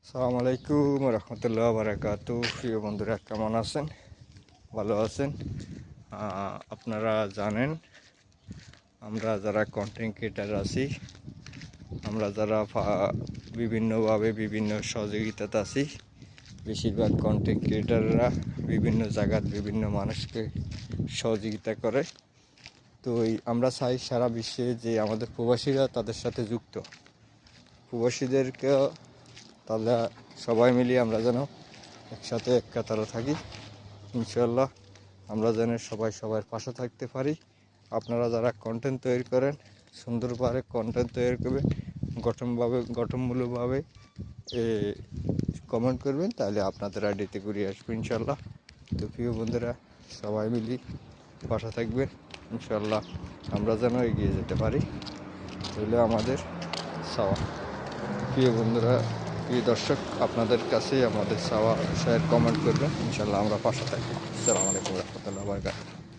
আসসালামু আলাইকুম রহমতুল্লাহ বারাকাতু। প্রিয় বন্ধুরা, কেমন আছেন? ভালো আছেন? আপনারা জানেন, আমরা যারা কন্টেন্ট ক্রিয়েটার আছি, আমরা যারা বিভিন্নভাবে বিভিন্ন সহযোগিতাতে আছি, বেশিরভাগ কন্টেন্ট ক্রিয়েটাররা বিভিন্ন জায়গার বিভিন্ন মানুষকে সহযোগিতা করে। তো আমরা চাই সারা বিশ্বে যে আমাদের প্রবাসীরা তাদের সাথে যুক্ত, প্রবাসীদেরকে তাহলে সবাই মিলিয়ে আমরা যেন একসাথে এক কাতারে থাকি। ইনশাল্লাহ আমরা যেন সবাই সবার পাশে থাকতে পারি। আপনারা যারা কন্টেন্ট তৈরি করেন, সুন্দরভাবে কন্টেন্ট তৈরি করবেন, গঠনমূলকভাবে কমেন্ট করবেন, তাহলে আপনাদের আইডিতে ঘুরে আসবে ইনশাল্লাহ। তো প্রিয় বন্ধুরা, সবাই মিলি পাশে থাকবেন ইনশাল্লাহ, আমরা যেন এগিয়ে যেতে পারি, তাহলে আমাদের চাওয়া। প্রিয় বন্ধুরা, প্রিয় দর্শক, আপনাদের কাছেই আমাদের চাওয়া, শেয়ার কমেন্ট করবেন, ইনশাল্লাহ আমরা পাশে থাকি। আসসালামু আলাইকুম রহমতুল্লাহ বারকাতুহু।